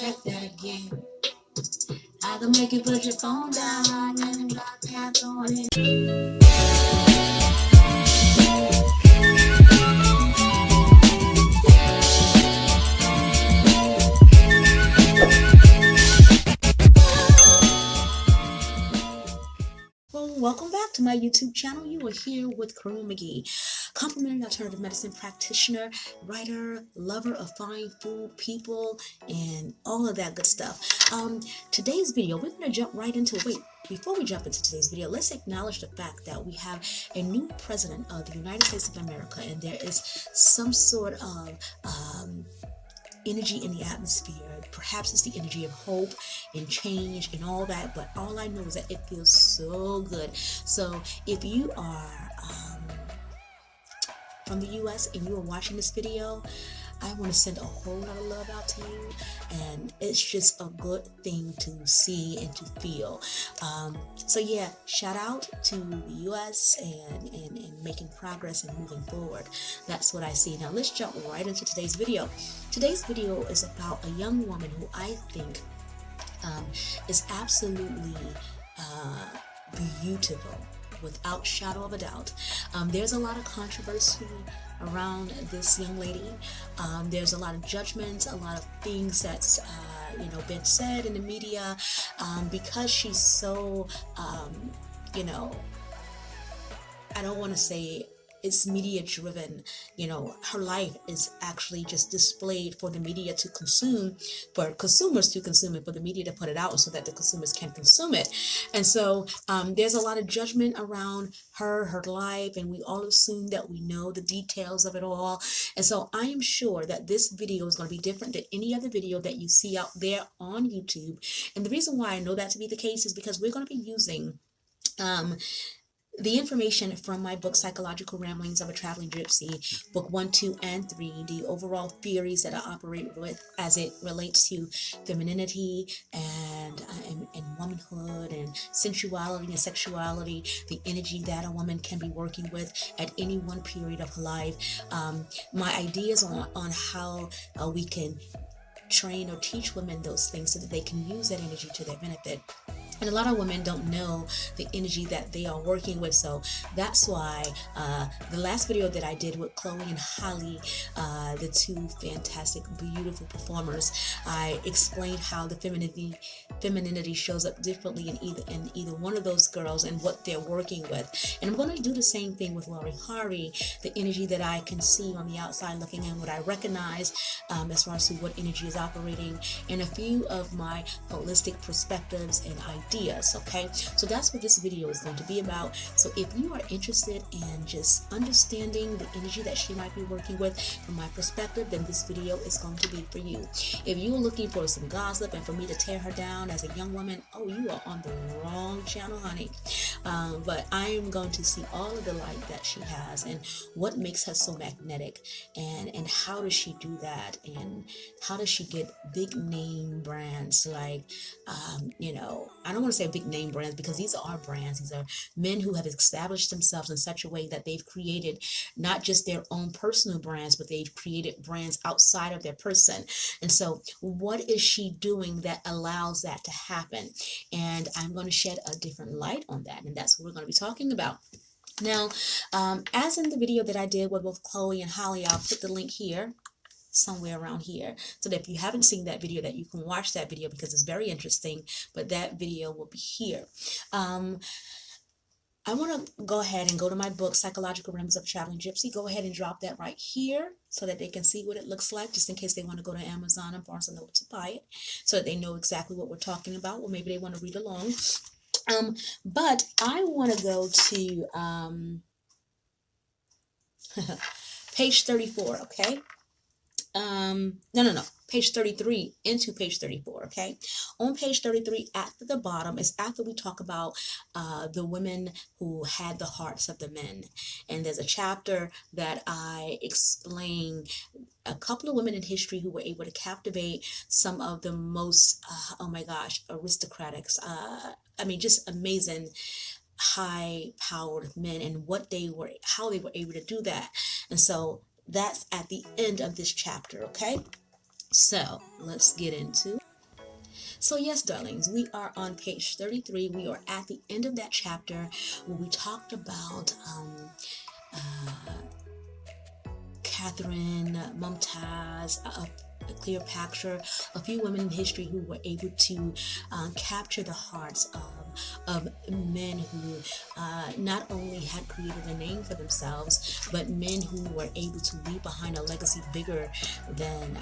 check that again. I can make you put your phone down and drop tabs on it. Welcome back to my YouTube channel. You are here with Karuna McGee, complimentary alternative medicine practitioner, writer, lover of fine food, people, and all of that good stuff. Today's video, we're going to jump right into it. Wait, before we jump into today's video, let's acknowledge the fact that we have a new president of the United States of America, and there is some sort of energy in the atmosphere. Perhaps it's the energy of hope and change and all that, but all I know is that it feels so good. So if you are from the US and you are watching this video, I want to send a whole lot of love out to you, and it's just a good thing to see and to feel. So yeah, shout out to the US and making progress and moving forward. That's what I see. Now let's jump right into today's video. Today's video is about a young woman who I think is absolutely beautiful, without shadow of a doubt. There's a lot of controversy around this young lady. There's a lot of judgments, a lot of things that's been said in the media because she's so I don't want to say it's media driven. Her life is actually just displayed for the media to consume, for consumers to consume it, for the media to put it out so that the consumers can consume it. And so there's a lot of judgment around her life, and we all assume that we know the details of it all. And so I am sure that this video is going to be different than any other video that you see out there on YouTube. And the reason why I know that to be the case is because we're going to be using the information from my book, Psychological Ramblings of a Traveling Gypsy, book 1, 2, and 3, the overall theories that I operate with as it relates to femininity and womanhood and sensuality and sexuality, the energy that a woman can be working with at any one period of her life. My ideas on how we can train or teach women those things so that they can use that energy to their benefit. And a lot of women don't know the energy that they are working with. So that's why the last video that I did with Chloe and Holly, the two fantastic, beautiful performers, I explained how the femininity shows up differently in either one of those girls and what they're working with. And I'm going to do the same thing with Harvey, the energy that I can see on the outside looking in, what I recognize as far as to what energy is operating, and a few of my holistic perspectives and ideas. Okay, so that's what this video is going to be about. So if you are interested in just understanding the energy that she might be working with from my perspective, then this video is going to be for you. If you're looking for some gossip and for me to tear her down as a young woman, oh, you are on the wrong channel, honey. But I am going to see all of the light that she has and what makes her so magnetic, and how does she do that, and how does she get big name brands like I don't want to say big name brands, because these are our brands. These are men who have established themselves in such a way that they've created not just their own personal brands, but they've created brands outside of their person. And so what is she doing that allows that to happen? And I'm going to shed a different light on that, and that's what we're going to be talking about. Now, as in the video that I did with both Chloe and Holly, I'll put the link here, somewhere around here, so that if you haven't seen that video, that you can watch that video, because it's very interesting. But that video will be here. I want to go ahead and go to my book, Psychological Ramblings of a Traveling Gypsy. Go ahead and drop that right here so that they can see what it looks like, just in case they want to go to Amazon and Barnes & Noble to buy it, so that they know exactly what we're talking about, or maybe they want to read along. But I want to go to page 34, okay? No, page 33 into page 34, okay? On page 33, at the bottom, is after we talk about the women who had the hearts of the men. And there's a chapter that I explain a couple of women in history who were able to captivate some of the most, oh my gosh, aristocratics, just amazing high-powered men, and how they were able to do that. And so that's at the end of this chapter, okay? So let's get into So yes, darlings, we are on page 33. We are at the end of that chapter where we talked about Catherine, Mumtaz, Cleopatra, a few women in history who were able to capture the hearts of men who not only had created a name for themselves, but men who were able to leave behind a legacy bigger than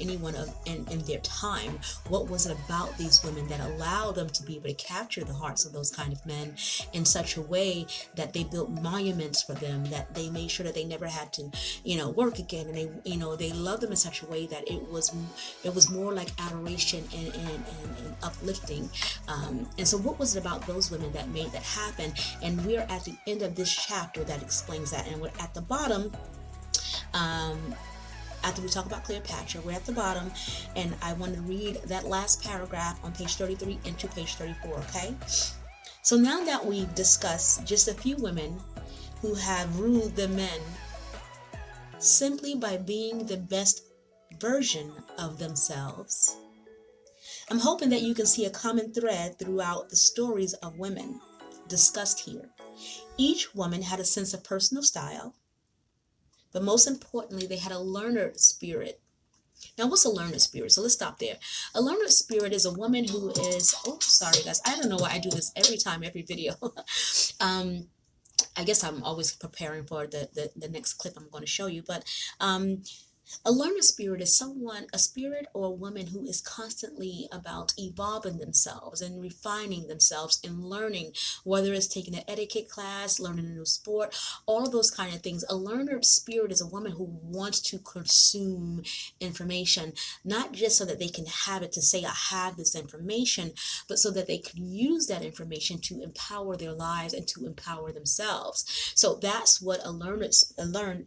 anyone in their time. What was it about these women that allowed them to be able to capture the hearts of those kind of men in such a way that they built monuments for them, that they made sure that they never had to, work again, and they loved them in such a way that it was more like adoration and uplifting. And so what was it about those women that made that happen? And we're at the end of this chapter that explains that, and we're at the bottom. After we talk about Cleopatra, we're at the bottom, and I want to read that last paragraph on page 33 into page 34, okay? So now that we've discussed just a few women who have ruled the men simply by being the best version of themselves, I'm hoping that you can see a common thread throughout the stories of women discussed here. Each woman had a sense of personal style, but most importantly, they had a learner spirit. Now, what's a learner spirit? So let's stop there. A learner spirit is a woman who is, oh, sorry guys, I don't know why I do this every time, every video. I guess I'm always preparing for the next clip I'm going to show you, but a learner spirit is a spirit or a woman who is constantly about evolving themselves and refining themselves and learning, whether it's taking an etiquette class, learning a new sport, all of those kind of things. A learner spirit is a woman who wants to consume information, not just so that they can have it to say, I have this information, but so that they can use that information to empower their lives and to empower themselves. So that's what a learned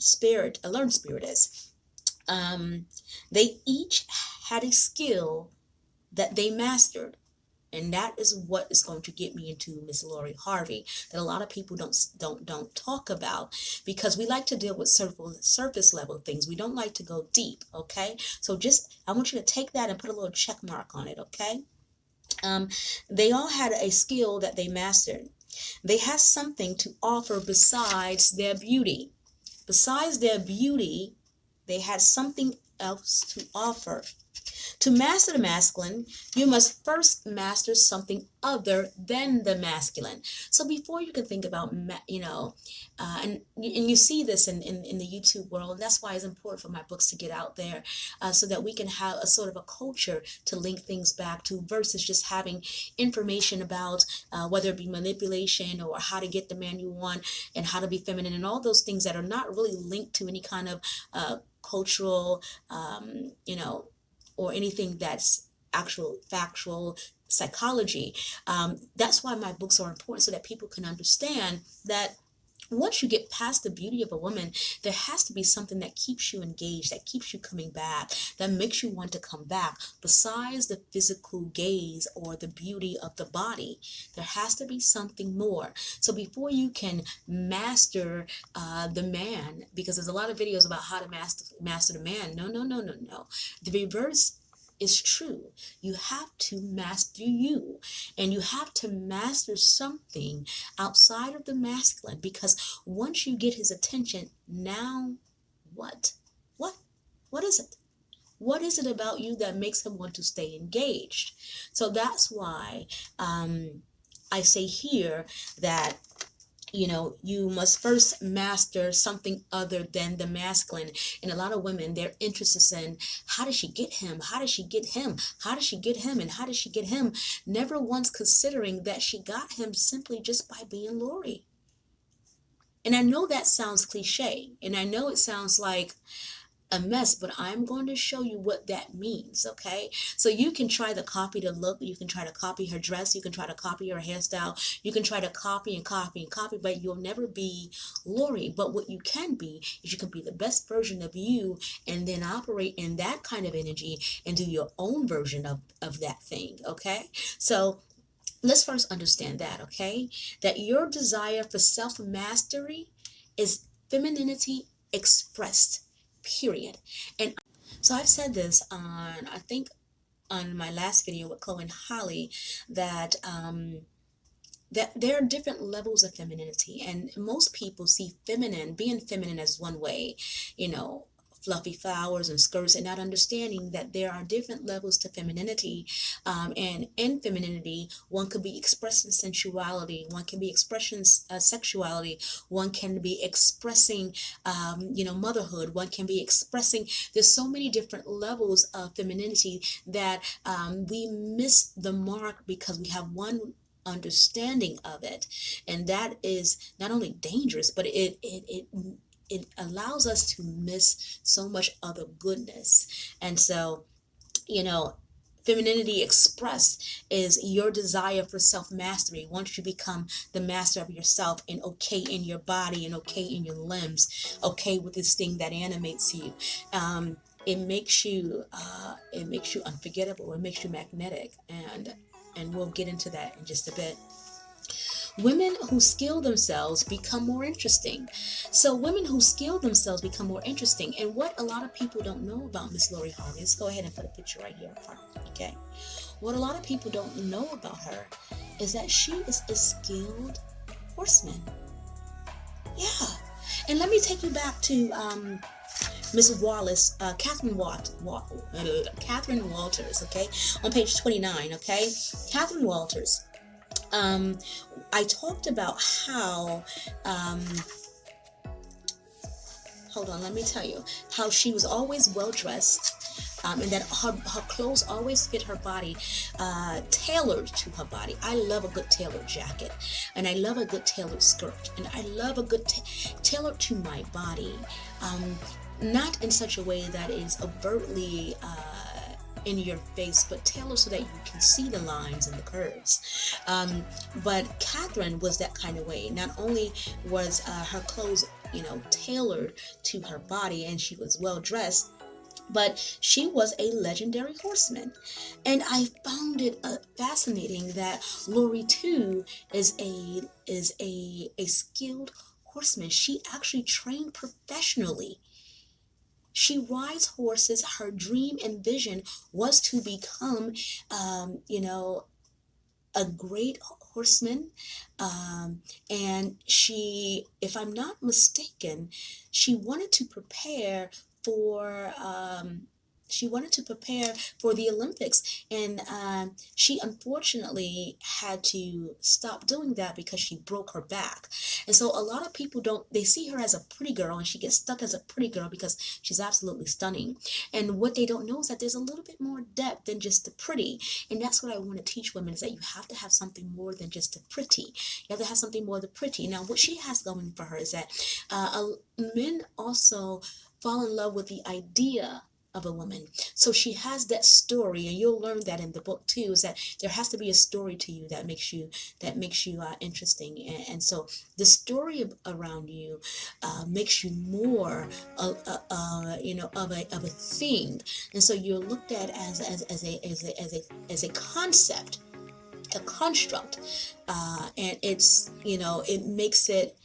spirit is. They each had a skill that they mastered, and that is what is going to get me into Miss Lori Harvey, that a lot of people don't talk about, because we like to deal with surface level things. We don't like to go deep. Okay, so I want you to take that and put a little check mark on it. Okay, they all had a skill that they mastered. They had something to offer besides their beauty. Besides their beauty, they had something else to offer. To master the masculine, you must first master something other than the masculine. So before you can think about, and you see this in the YouTube world, and that's why it's important for my books to get out there, so that we can have a sort of a culture to link things back to, versus just having information about whether it be manipulation or how to get the man you want and how to be feminine and all those things that are not really linked to any kind of cultural, or anything that's actual factual psychology. That's why my books are important, so that people can understand that once you get past the beauty of a woman, there has to be something that keeps you engaged, that keeps you coming back, that makes you want to come back, besides the physical gaze or the beauty of the body. There has to be something more. So before you can master the man, because there's a lot of videos about how to master the man. No. The reverse is true. You have to master you, and you have to master something outside of the masculine, because once you get his attention, now what is it? What is it about you that makes him want to stay engaged? So that's why I say here that you must first master something other than the masculine. And a lot of women, they're interested in, how does she get him? How does she get him? How does she get him? And how does she get him? Never once considering that she got him simply just by being Lori. And I know that sounds cliche, and I know it sounds like a mess, but I'm going to show you what that means. Okay, so you can try to copy the look, you can try to copy her dress, you can try to copy her hairstyle, you can try to copy and copy and copy, but you'll never be Lori. But what you can be is you can be the best version of you, and then operate in that kind of energy and do your own version of that thing. Okay, so let's first understand that, okay, that your desire for self-mastery is femininity expressed, period. And so I've said this on, I think, on my last video with Chloe and Holly that that there are different levels of femininity, and most people see being feminine as one way, you know, fluffy flowers and skirts, and not understanding that there are different levels to femininity. And in femininity, one could be expressing sensuality, one can be expressing sexuality, one can be expressing motherhood, one can be expressing, there's so many different levels of femininity that we miss the mark because we have one understanding of it, and that is not only dangerous, but it allows us to miss so much other goodness. And so, you know, femininity expressed is your desire for self-mastery. Once you become the master of yourself and okay in your body and okay in your limbs, okay with this thing that animates you, it makes you unforgettable, it makes you magnetic, and we'll get into that in just a bit. Women who skill themselves become more interesting. So women who skill themselves become more interesting. And what a lot of people don't know about Miss Lori Harvey, let's go ahead and put a picture right here up front, okay? What a lot of people don't know about her is that she is a skilled horseman. Yeah. And let me take you back to Miss Wallace, Catherine Walters, okay? On page 29, okay? Catherine Walters. I talked about how, hold on, let me tell you, how she was always well dressed, and that her clothes always fit her body, tailored to her body. I love a good tailored jacket, and I love a good tailored skirt, and I love a good tailored to my body, not in such a way that is overtly in your face, but tailored so that you can see the lines and the curves. But Catherine was that kind of way. Not only was her clothes, tailored to her body, and she was well dressed, but she was a legendary horseman. And I found it fascinating that Lori too is a skilled horseman. She actually trained professionally. She rides horses. Her dream and vision was to become, a great horseman. And she, if I'm not mistaken, she wanted to prepare for the Olympics, and she unfortunately had to stop doing that because she broke her back. And so a lot of people they see her as a pretty girl, and she gets stuck as a pretty girl because she's absolutely stunning. And what they don't know is that there's a little bit more depth than just the pretty. And that's what I want to teach women, is that you have to have something more than just the pretty. You have to have something more than pretty. Now, what she has going for her is that men also fall in love with the idea of a woman. So she has that story, and you'll learn that in the book too, is that there has to be a story to you that makes you interesting. And so the story around you makes you more of a thing. And so you're looked at as a concept, a construct, and it's it makes it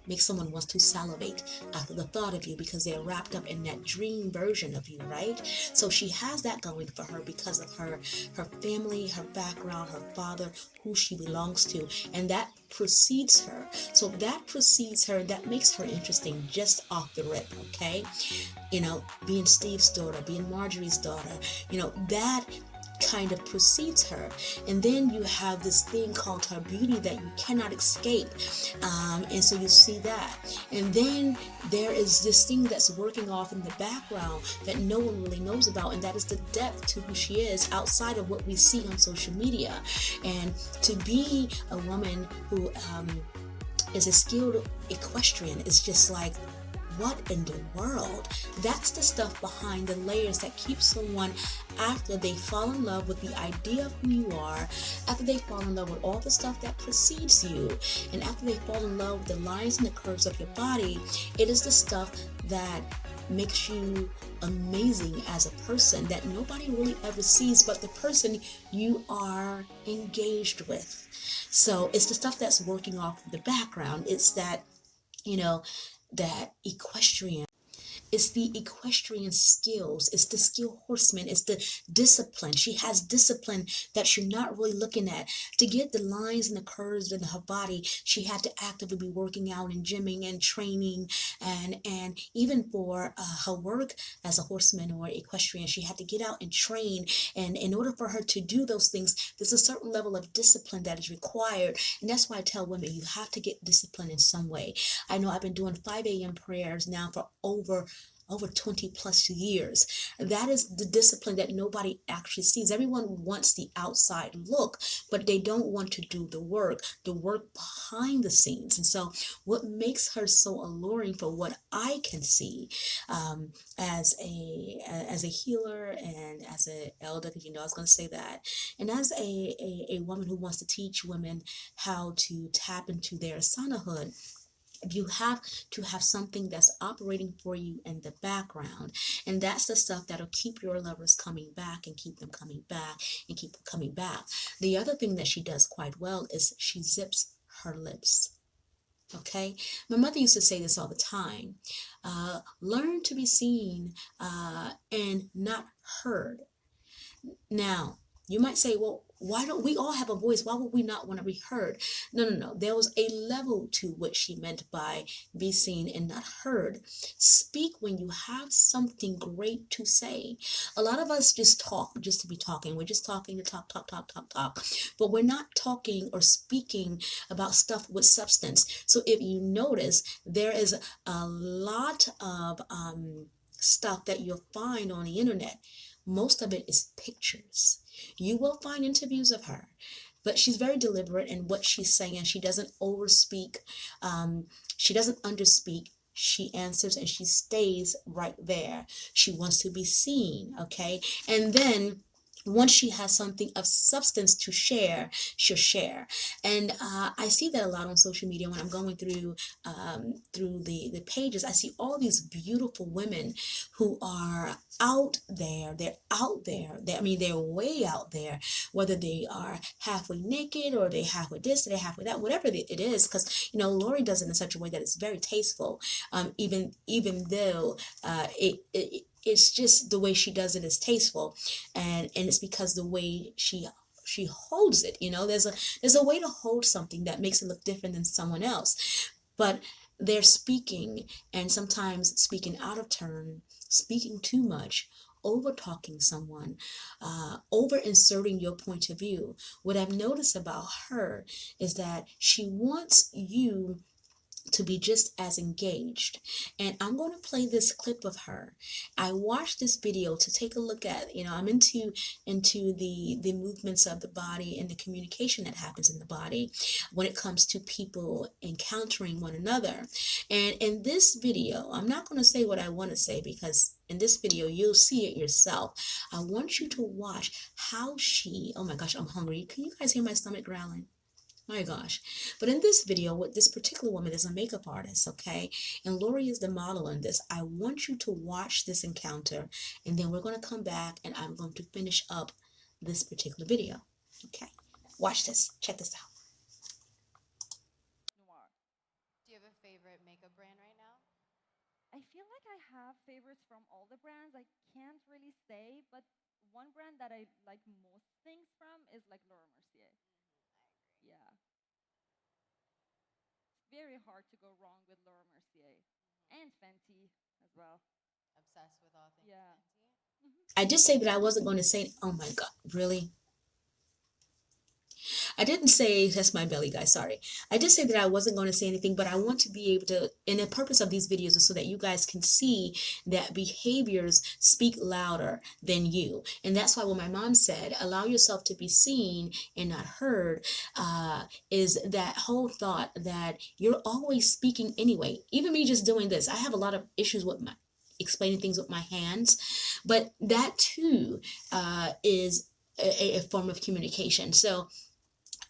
make someone wants to salivate after the thought of you, because they're wrapped up in that dream version of you, right? So she has that going for her because of her family, her background, her father, who she belongs to, and that precedes her. So that makes her interesting just off the rip, okay? Being Steve's daughter, being Marjorie's daughter, that kind of precedes her. And then you have this thing called her beauty that you cannot escape, and so you see that. And then there is this thing that's working off in the background that no one really knows about, and that is the depth to who she is outside of what we see on social media. And to be a woman who is a skilled equestrian is just like, what in the world? That's the stuff behind the layers that keeps someone, after they fall in love with the idea of who you are, after they fall in love with all the stuff that precedes you, and after they fall in love with the lines and the curves of your body, it is the stuff that makes you amazing as a person that nobody really ever sees but the person you are engaged with. So it's the stuff that's working off in the background. It's that, that equestrian. It's the equestrian skills. It's the skill horseman. It's the discipline. She has discipline that you're not really looking at. To get the lines and the curves in her body, she had to actively be working out and gymming and training, and even for her work as a horseman or equestrian, she had to get out and train. And in order for her to do those things, there's a certain level of discipline that is required. And that's why I tell women, you have to get discipline in some way. I know I've been doing 5 a.m. prayers now for over 20 plus years. That is the discipline that nobody actually sees. Everyone wants the outside look, but they don't want to do the work behind the scenes. And so what makes her so alluring, for what I can see, as a healer and as an elder, because I was going to say that, and as a woman who wants to teach women how to tap into their sanahood, you have to have something that's operating for you in the background. And that's the stuff that'll keep your lovers coming back and keep them coming back and keep them coming back. The other thing that she does quite well is she zips her lips. Okay, my mother used to say this all the time: learn to be seen and not heard. Now, you might say, well, why don't we all have a voice? Why would we not want to be heard? No. There was a level to what she meant by be seen and not heard. Speak when you have something great to say. A lot of us just talk just to be talking. We're just talking to talk. But we're not talking or speaking about stuff with substance. So if you notice, there is a lot of stuff that you'll find on the internet. Most of it is pictures. You will find interviews of her, but she's very deliberate in what she's saying. She doesn't overspeak. She doesn't underspeak. She answers and she stays right there. She wants to be seen, okay? And then once she has something of substance to share, she'll share. And I see that a lot on social media when I'm going through the pages. I see all these beautiful women who are out there. They're out there. They're way out there, whether they are halfway naked or they halfway this, they halfway that, whatever it is. Because Lori does it in such a way that it's very tasteful. Even though it's just the way she does it is tasteful, and it's because the way she holds it. There's a way to hold something that makes it look different than someone else. But they're speaking, and sometimes speaking out of turn, speaking too much, over talking someone, over inserting your point of view. What I've noticed about her is that she wants you to be just as engaged. And I'm going to play this clip of her. I watched this video to take a look at, I'm into the movements of the body and the communication that happens in the body when it comes to people encountering one another. And in this video, I'm not going to say what I want to say, because in this video, you'll see it yourself. I want you to watch how oh my gosh, I'm hungry. Can you guys hear my stomach growling? My gosh. But in this video, with this particular woman is a makeup artist, okay? And Lori is the model in this. I want you to watch this encounter, and then we're going to come back and I'm going to finish up this particular video. Okay? Watch this. Check this out. Do you have a favorite makeup brand right now? I feel like I have favorites from all the brands. I can't really say, but one brand that I like most things from is like Laura Mercier. I agree. Yeah. It's very hard to go wrong with Laura Mercier. And Fenty as well. Obsessed with all things Yeah. Fenty. I did say that I wasn't going to say, oh my God, really? I didn't say, that's my belly, guys, sorry. I did say that I wasn't going to say anything, but I want to be able to, and the purpose of these videos is so that you guys can see that behaviors speak louder than you. And that's why when my mom said, allow yourself to be seen and not heard, is that whole thought that you're always speaking anyway. Even me just doing this, I have a lot of issues with explaining things with my hands, but that too is a form of communication. So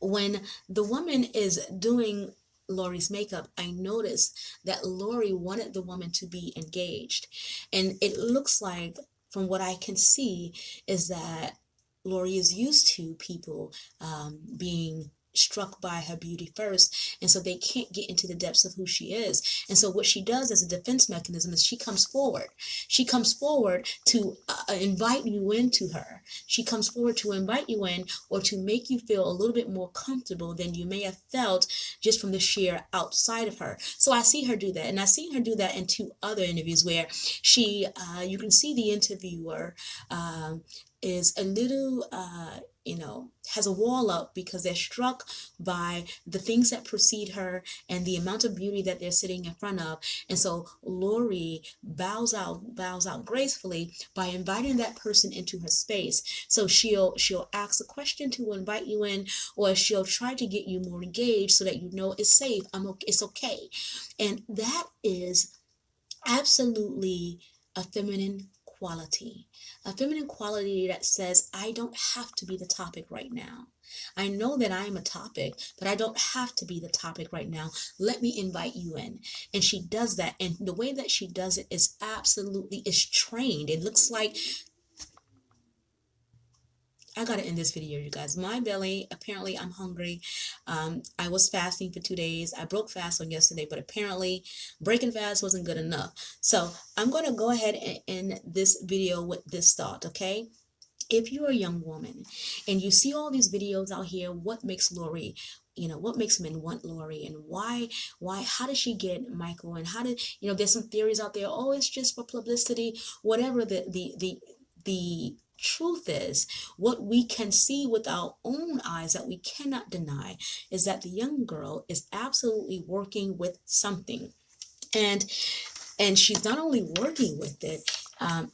when the woman is doing Lori's makeup, I noticed that Lori wanted the woman to be engaged. And it looks like, from what I can see, is that Lori is used to people being struck by her beauty first, and so they can't get into the depths of who she is. And so what she does as a defense mechanism is she comes forward to invite you into her. She comes forward to invite you in, or to make you feel a little bit more comfortable than you may have felt just from the sheer outside of her. So I see her do that, and I've seen her do that in two other interviews where she you can see the interviewer is a little has a wall up because they're struck by the things that precede her and the amount of beauty that they're sitting in front of. And so Lori bows out gracefully by inviting that person into her space. So she'll ask a question to invite you in, or she'll try to get you more engaged so that you know it's safe, it's okay. And that is absolutely a feminine quality. A feminine quality that says, I don't have to be the topic right now. I know that I am a topic, but I don't have to be the topic right now. Let me invite you in. And she does that. And the way that she does it is trained. It looks like, I gotta end this video, you guys. My belly, apparently I'm hungry. I was fasting for 2 days. I broke fast on yesterday, but apparently breaking fast wasn't good enough. So I'm gonna go ahead and end this video with this thought, okay? If you're a young woman and you see all these videos out here, what makes Lori, what makes men want Lori, and how did she get Michael, and how did, there's some theories out there, oh, it's just for publicity, whatever the truth is, what we can see with our own eyes that we cannot deny is that the young girl is absolutely working with something. And she's not only working with it,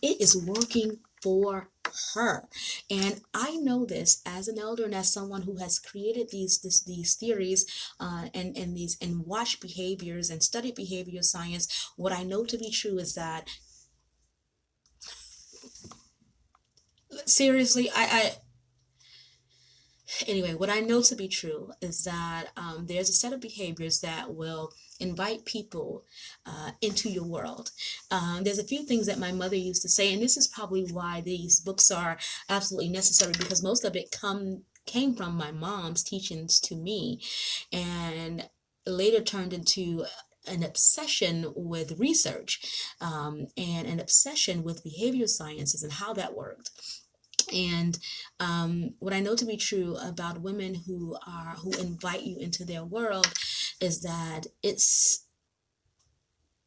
it is working for her. And I know this as an elder and as someone who has created these theories and watched behaviors and studied behavioral science. What I know to be true is that, seriously, anyway, what I know to be true is that there's a set of behaviors that will invite people into your world. There's a few things that my mother used to say, and this is probably why these books are absolutely necessary, because most of it came from my mom's teachings to me, and later turned into an obsession with research and an obsession with behavioral sciences and how that worked. And what I know to be true about women who invite you into their world is that it's,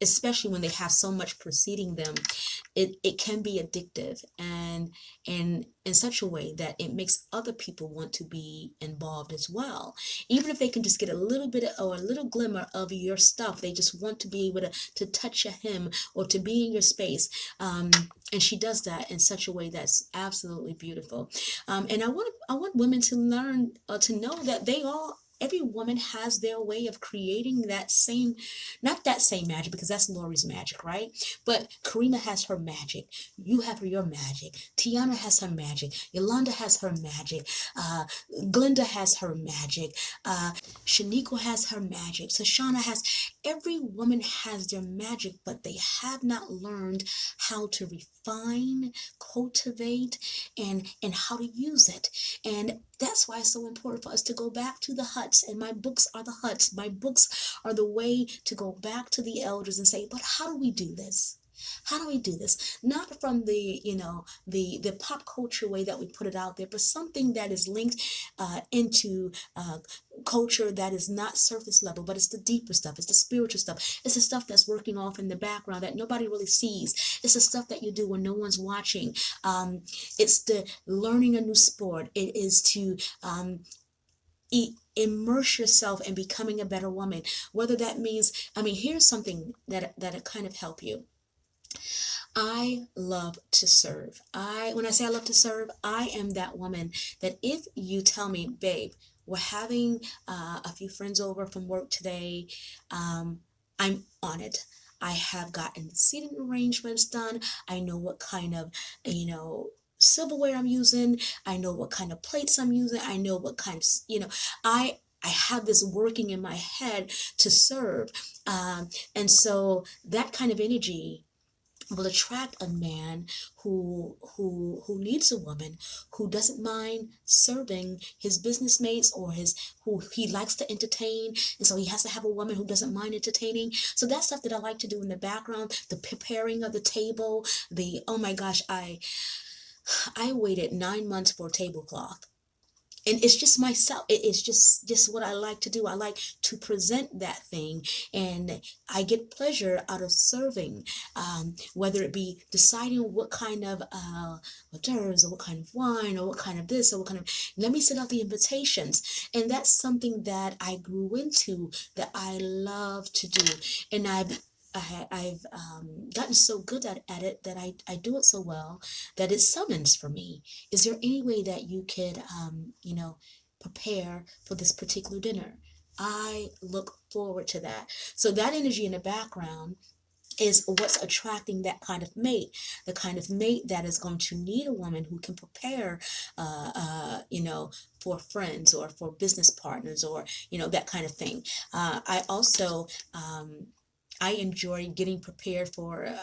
especially when they have so much preceding them, it can be addictive, and in such a way that it makes other people want to be involved as well. Even if they can just get a little bit or a little glimmer of your stuff, they just want to be able to touch a hem or to be in your space. And she does that in such a way that's absolutely beautiful. And I want women to learn to know that every woman has their way of creating that same, not that same magic, because that's Lori's magic, right? But Karima has her magic. You have your magic. Tiana has her magic. Yolanda has her magic. Glenda has her magic. Shaniqua has her magic. Sashana has, every woman has their magic, but they have not learned how to refine, cultivate, and how to use it. And that's why it's so important for us to go back to the huts. And my books are the huts. My books are the way to go back to the elders and say, but how do we do this? How do we do this? Not from the pop culture way that we put it out there, but something that is linked into culture that is not surface level, but it's the deeper stuff. It's the spiritual stuff. It's the stuff that's working off in the background that nobody really sees. It's the stuff that you do when no one's watching. It's the learning a new sport. It is to immerse yourself in becoming a better woman. Whether that means, here's something that kind of help you. I love to serve. When I say I love to serve, I am that woman that if you tell me, babe, we're having a few friends over from work today, I'm on it. I have gotten seating arrangements done. I know what kind of, silverware I'm using. I know what kind of plates I'm using. I know what kind of, I have this working in my head to serve. And so that kind of energy will attract a man who needs a woman who doesn't mind serving his business mates or his who he likes to entertain, and so he has to have a woman who doesn't mind entertaining. So that's stuff that I like to do in the background, the preparing of the table, the oh my gosh, I waited 9 months for a tablecloth, and it's just myself. It's just what I like to do. I like to present that thing, and I get pleasure out of serving, whether it be deciding what kind of hors d'oeuvres or what kind of wine or what kind of this or what kind of, let me send out the invitations. And that's something that I grew into, that I love to do. And I've gotten so good at it that I do it so well that it's summons for me. Is there any way that you could, prepare for this particular dinner? I look forward to that. So that energy in the background is what's attracting that kind of mate, the kind of mate that is going to need a woman who can prepare, for friends or for business partners or, that kind of thing. I also, I enjoy getting prepared for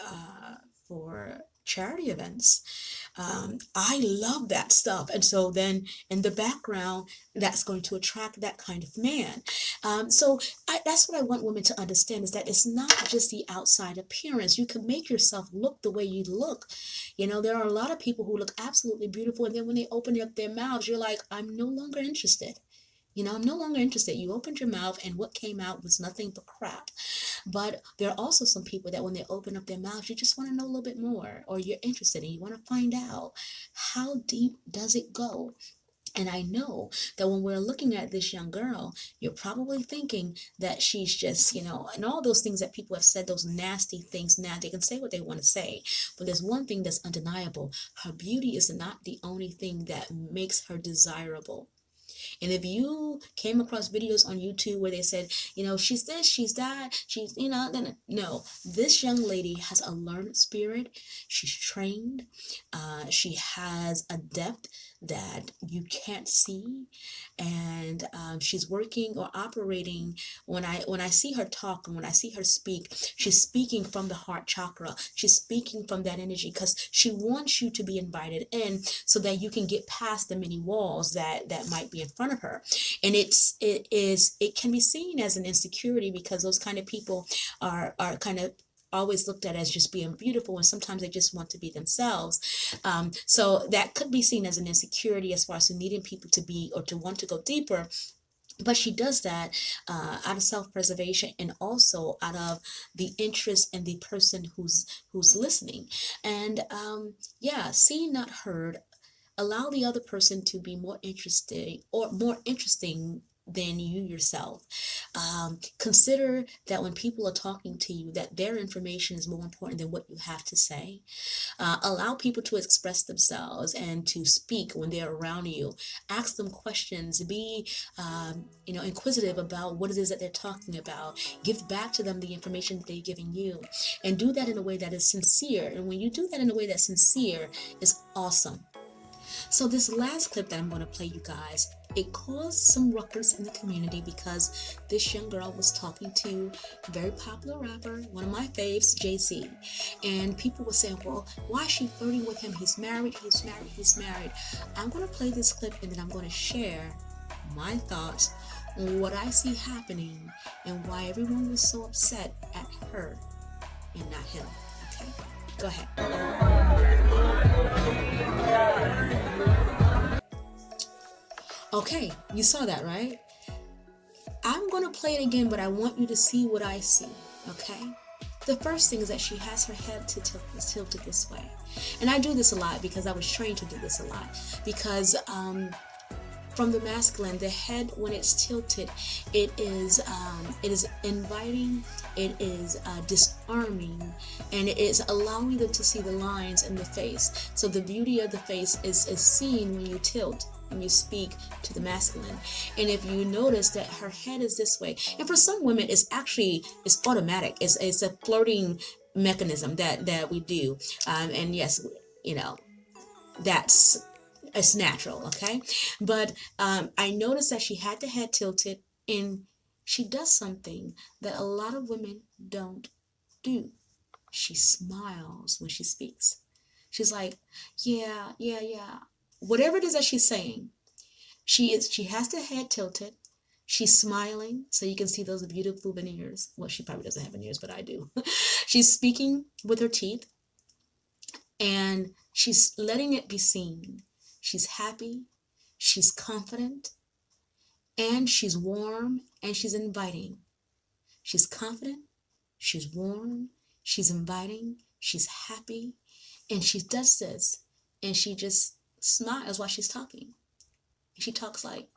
charity events. I love that stuff, and so then in the background, that's going to attract that kind of man. That's what I want women to understand, is that it's not just the outside appearance. You can make yourself look the way you look. There are a lot of people who look absolutely beautiful, and then when they open up their mouths, you're like, I'm no longer interested. I'm no longer interested. You opened your mouth and what came out was nothing but crap. But there are also some people that when they open up their mouths, you just want to know a little bit more, or you're interested and you want to find out, how deep does it go? And I know that when we're looking at this young girl, you're probably thinking that she's just, and all those things that people have said, those nasty things. Now they can say what they want to say, but there's one thing that's undeniable. Her beauty is not the only thing that makes her desirable. And if you came across videos on YouTube where they said, she's this, she's that, she's, then no, this young lady has a learned spirit. She's trained. She has a depth that you can't see. And she's working or operating. When I see her talk and when I see her speak, she's speaking from the heart chakra. She's speaking from that energy because she wants you to be invited in so that you can get past the many walls that might be in front of her. And it can be seen as an insecurity because those kind of people are kind of always looked at as just being beautiful, and sometimes they just want to be themselves. So that could be seen as an insecurity as far as needing people to be or to want to go deeper. But she does that out of self-preservation and also out of the interest in the person who's listening. And seen, not heard. Allow the other person to be more interesting than you yourself. Consider that when people are talking to you, that their information is more important than what you have to say. Allow people to express themselves and to speak when they're around you. Ask them questions. Be, inquisitive about what it is that they're talking about. Give back to them the information that they're giving you, and do that in a way that is sincere. And when you do that in a way that's sincere, it's awesome. So this last clip that I'm going to play you guys, it caused some ruckus in the community because this young girl was talking to a very popular rapper, one of my faves, Jayz. And people were saying, well, why is she flirting with him? He's married, he's married, he's married. I'm going to play this clip and then I'm going to share my thoughts on what I see happening and why everyone was so upset at her and not him. Okay, go ahead. Okay, you saw that, right? I'm going to play it again, but I want you to see what I see, okay? The first thing is that she has her head tilted this way. And I do this a lot because I was trained to do this a lot. Because from the masculine, the head, when it's tilted, it is inviting, it is disarming, and it is allowing them to see the lines in the face. So the beauty of the face is seen when you tilt, when you speak to the masculine. And if you notice that her head is this way, and for some women it's automatic, it's a flirting mechanism that we do, and yes, that's, it's natural, okay? But I noticed that she had the head tilted, and she does something that a lot of women don't do. she smiles when she speaks. She's like, yeah, yeah, yeah. Whatever it is that she's saying, she has the head tilted. She's smiling, so you can see those beautiful veneers. Well, she probably doesn't have veneers, but I do. She's speaking with her teeth, and she's letting it be seen. She's happy, she's confident, and she's warm, and she's inviting. She's confident, she's warm, she's inviting, she's happy, and she does this, and she just smiles while she's talking. She talks like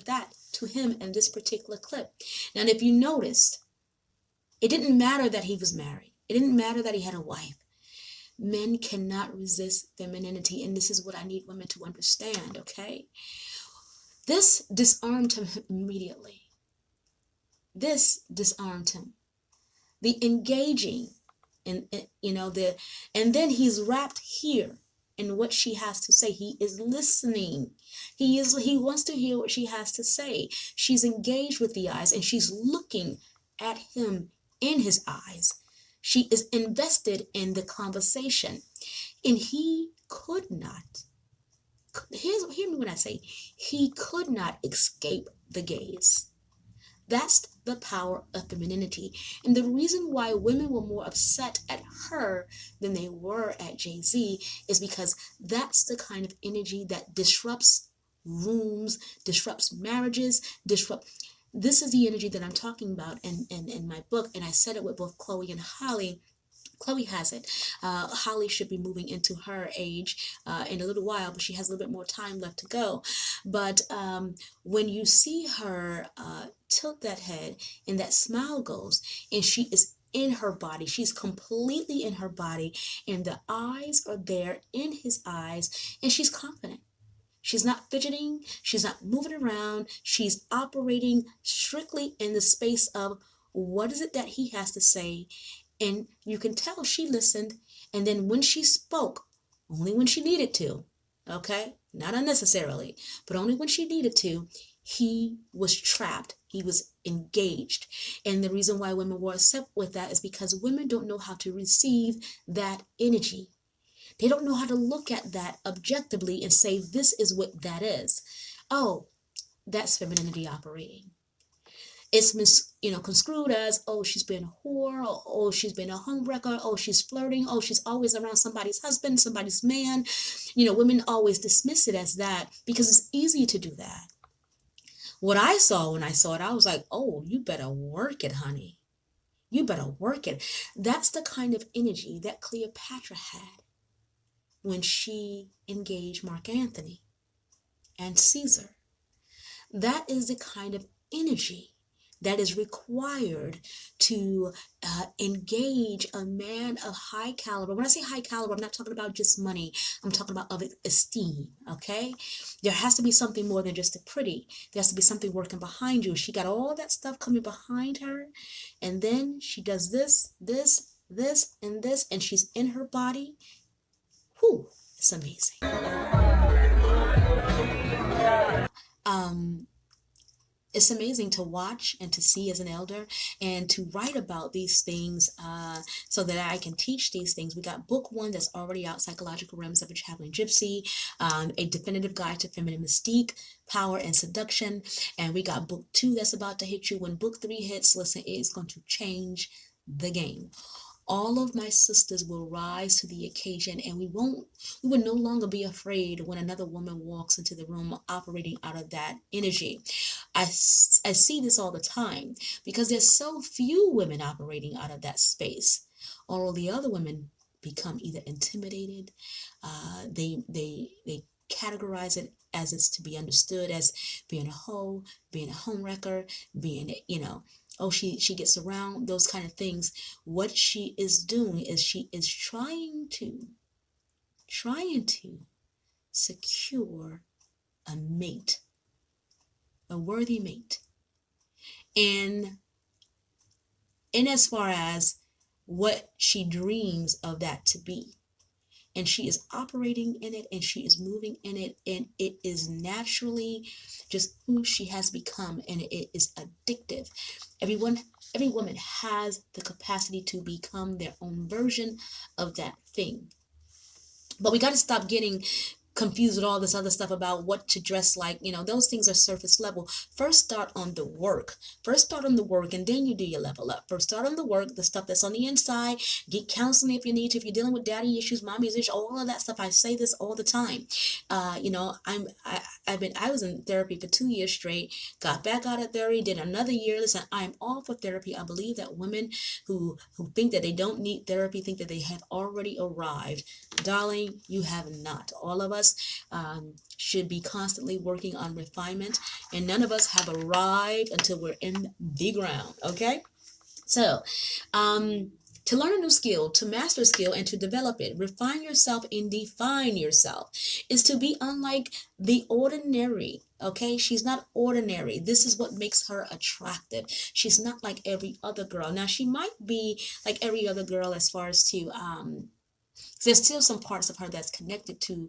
that to him in this particular clip. Now, if you noticed, it didn't matter that he was married. It didn't matter that he had a wife. Men cannot resist femininity, and this is what I need women to understand, okay? This disarmed him immediately. This disarmed him. The engaging, and then he's wrapped here in what she has to say. He is listening. He wants to hear what she has to say. She's engaged with the eyes, and she's looking at him in his eyes. She is invested in the conversation, and he could not. Hear me when I say he could not escape the gaze. That's the power of femininity. And the reason why women were more upset at her than they were at Jay-Z is because that's the kind of energy that disrupts rooms, disrupts marriages, This is the energy that I'm talking about in my book, and I said it with both Chloe and Holly. Chloe has it. Holly should be moving into her age in a little while, but she has a little bit more time left to go. But when you see her tilt that head and that smile goes, and she is in her body, she's completely in her body, and the eyes are there in his eyes, and she's confident. She's not fidgeting. She's not moving around. She's operating strictly in the space of what is it that he has to say. And you can tell she listened. And then when she spoke, only when she needed to, okay? Not unnecessarily, but only when she needed to, he was trapped. He was engaged. And the reason why women were upset with that is because women don't know how to receive that energy. They don't know how to look at that objectively and say, this is what that is. Oh, that's femininity operating. It's construed as, oh, she's been a whore, or, oh, she's been a homewrecker, oh, she's flirting, oh, she's always around somebody's husband, somebody's man. Women always dismiss it as that because it's easy to do that. What I saw when I saw it, I was like, oh, you better work it, honey. You better work it. That's the kind of energy that Cleopatra had when she engaged Mark Antony and Caesar. That is the kind of energy that is required to engage a man of high caliber. When I say high caliber, I'm not talking about just money. I'm talking about of esteem, okay? There has to be something more than just a pretty. There has to be something working behind you. She got all that stuff coming behind her, and then she does this, and this, and she's in her body. Whew, it's amazing. It's amazing to watch and to see as an elder and to write about these things so that I can teach these things. We got book 1 that's already out, Psychological Realms of a Traveling Gypsy, a definitive guide to feminine mystique, power and seduction. And we got book 2 that's about to hit you. When book 3 hits, listen, it is going to change the game. All of my sisters will rise to the occasion, and we will no longer be afraid when another woman walks into the room operating out of that energy. I see this all the time because there's so few women operating out of that space. All the other women become either intimidated, they categorize it as it's to be understood as being a hoe, being a homewrecker, being, oh, she gets around, those kind of things. What she is doing is she is trying to secure a mate, a worthy mate. And in as far as what she dreams of that to be. and she is operating in it and she is moving in it, and it is naturally just who she has become, and it is addictive. Every woman has the capacity to become their own version of that thing. But we got to stop getting confused with all this other stuff about what to dress like. Those things are surface level. First start on the work. And then you do your level up. First start on the work, the stuff that's on the inside. Get counseling if you need to, if you're dealing with daddy issues, mommy issues, all of that stuff. I say this all the time. I was in therapy for 2 years straight, got back out of therapy, did another year. Listen, I'm all for therapy. I believe that women who think that they don't need therapy think that they have already arrived. Darling, you have not. All of us should be constantly working on refinement, and none of us have arrived until we're in the ground. Okay, so to learn a new skill, to master a skill, and to develop it, refine yourself and define yourself, is to be unlike the ordinary. Okay, she's not ordinary. This is what makes her attractive. She's not like every other girl. Now, she might be like every other girl as far as to there's still some parts of her that's connected to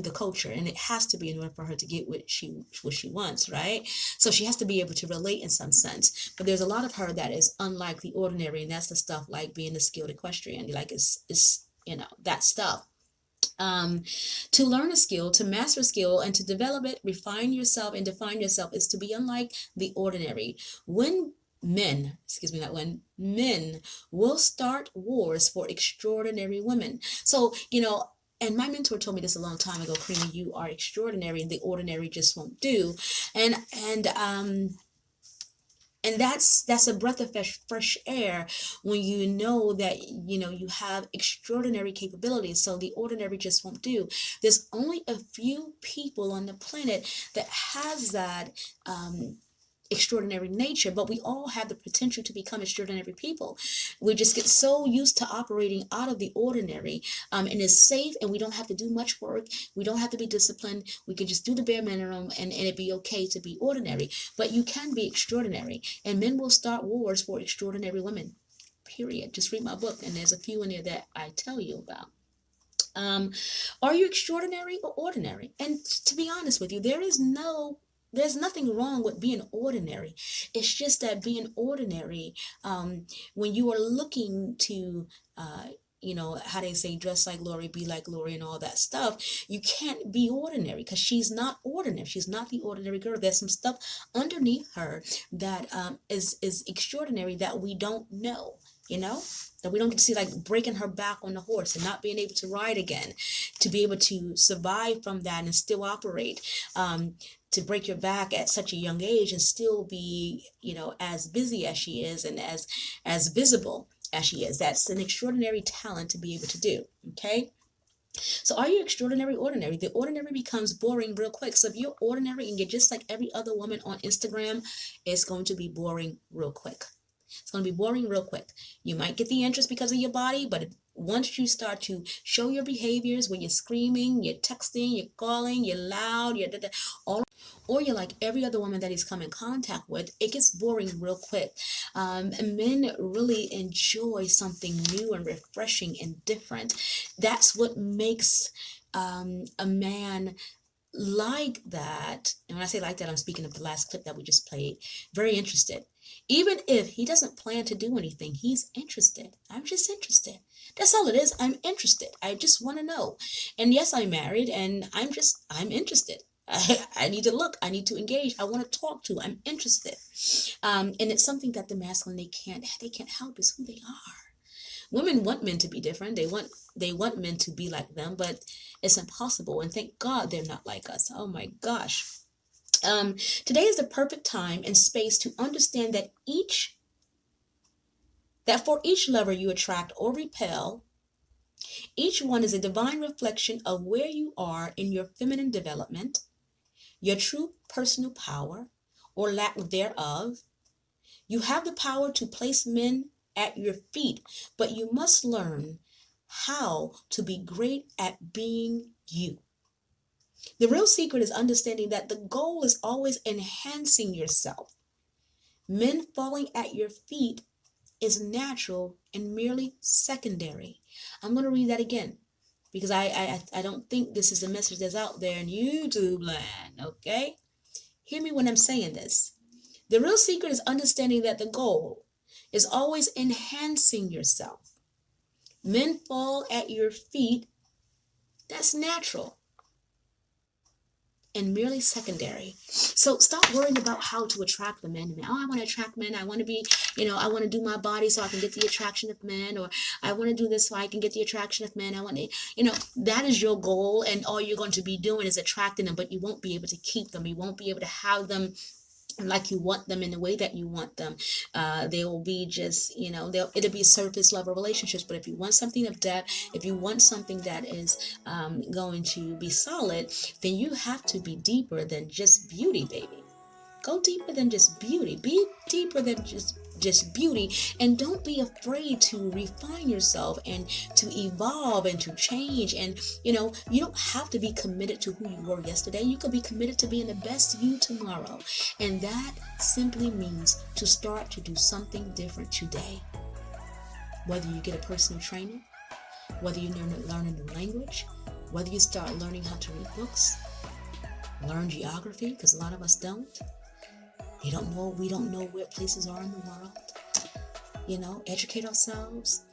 the culture, and it has to be in order for her to get what she wants, right? So she has to be able to relate in some sense. But there's a lot of her that is unlike the ordinary, and that's the stuff like being a skilled equestrian. Like it's that stuff. To learn a skill, to master a skill, and to develop it, refine yourself, and define yourself is to be unlike the ordinary. When men will start wars for extraordinary women. So, and my mentor told me this a long time ago, Creamy, you are extraordinary and the ordinary just won't do. And that's a breath of fresh air when you know that you have extraordinary capabilities, so the ordinary just won't do. There's only a few people on the planet that has that extraordinary nature, but we all have the potential to become extraordinary people. We just get so used to operating out of the ordinary, and it's safe, and we don't have to do much work. We don't have to be disciplined. We can just do the bare minimum, and it'd be okay to be ordinary. But you can be extraordinary, and men will start wars for extraordinary women, period. Just read my book, and there's a few in there that I tell you about. Are you extraordinary or ordinary? And to be honest with you, there's nothing wrong with being ordinary. It's just that being ordinary, when you are looking to, how they say, dress like Lori, be like Lori, and all that stuff, you can't be ordinary because she's not ordinary. She's not the ordinary girl. There's some stuff underneath her that is extraordinary that we don't know, that we don't get to see, like breaking her back on the horse and not being able to ride again, to be able to survive from that and still operate, to break your back at such a young age and still be, as busy as she is and as visible as she is. That's an extraordinary talent to be able to do. Okay. So are you extraordinary, ordinary? The ordinary becomes boring real quick. So if you're ordinary and you're just like every other woman on Instagram, it's going to be boring real quick. It's going to be boring real quick. You might get the interest because of your body, but once you start to show your behaviors when you're screaming, you're texting, you're calling, you're loud, or you're like every other woman that he's come in contact with, it gets boring real quick. And men really enjoy something new and refreshing and different. That's what makes a man like that. And when I say like that, I'm speaking of the last clip that we just played. Very interested. Even if he doesn't plan to do anything, he's interested. I'm just interested. That's all it is. I'm interested. I just want to know. And yes, I'm married, and I'm interested. I need to look. I need to engage. I want to talk to. I'm interested. And it's something that the masculine, they can't help, is who they are. Women want men to be different. They want men to be like them, but it's impossible. And thank God they're not like us. Oh my gosh. Today is the perfect time and space to understand that for each lover you attract or repel, each one is a divine reflection of where you are in your feminine development, your true personal power or lack thereof. You have the power to place men at your feet, but you must learn how to be great at being you. The real secret is understanding that the goal is always enhancing yourself. Men falling at your feet is natural and merely secondary. I'm going to read that again. because I don't think this is a message that's out there in YouTube land, okay? Hear me when I'm saying this. The real secret is understanding that the goal is always enhancing yourself. Men fall at your feet. That's natural and merely secondary. So stop worrying about how to attract the men. Oh, I want to attract men. I want to be, I want to do my body so I can get the attraction of men, or I want to do this so I can get the attraction of men. I want to, that is your goal, and all you're going to be doing is attracting them, but you won't be able to keep them. You won't be able to have them like you want them in the way that you want them. They will be just, it'll be surface level relationships. But if you want something of depth, if you want something that is going to be solid, then you have to be deeper than just beauty, baby. Go deeper than just beauty. Be deeper than just beauty, and don't be afraid to refine yourself and to evolve and to change. And you don't have to be committed to who you were yesterday. You could be committed to being the best you tomorrow, and that simply means to start to do something different today. Whether you get a personal trainer, whether you learn a new language, whether you start learning how to read books, learn geography, because a lot of us don't. We don't know where places are in the world. Educate ourselves.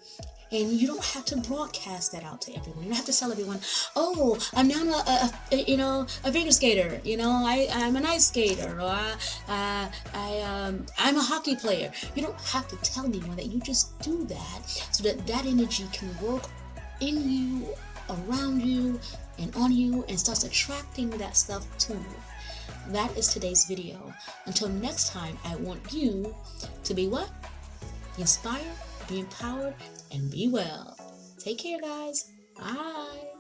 And you don't have to broadcast that out to everyone. You don't have to tell everyone, oh, I'm now a figure skater. I'm an ice skater, or I'm a hockey player. You don't have to tell anyone that. You just do that so that energy can work in you, around you, and on you, and starts attracting that stuff to you. That is today's video. Until next time, I want you to be what? Be inspired, be empowered, and be well. Take care, guys. Bye.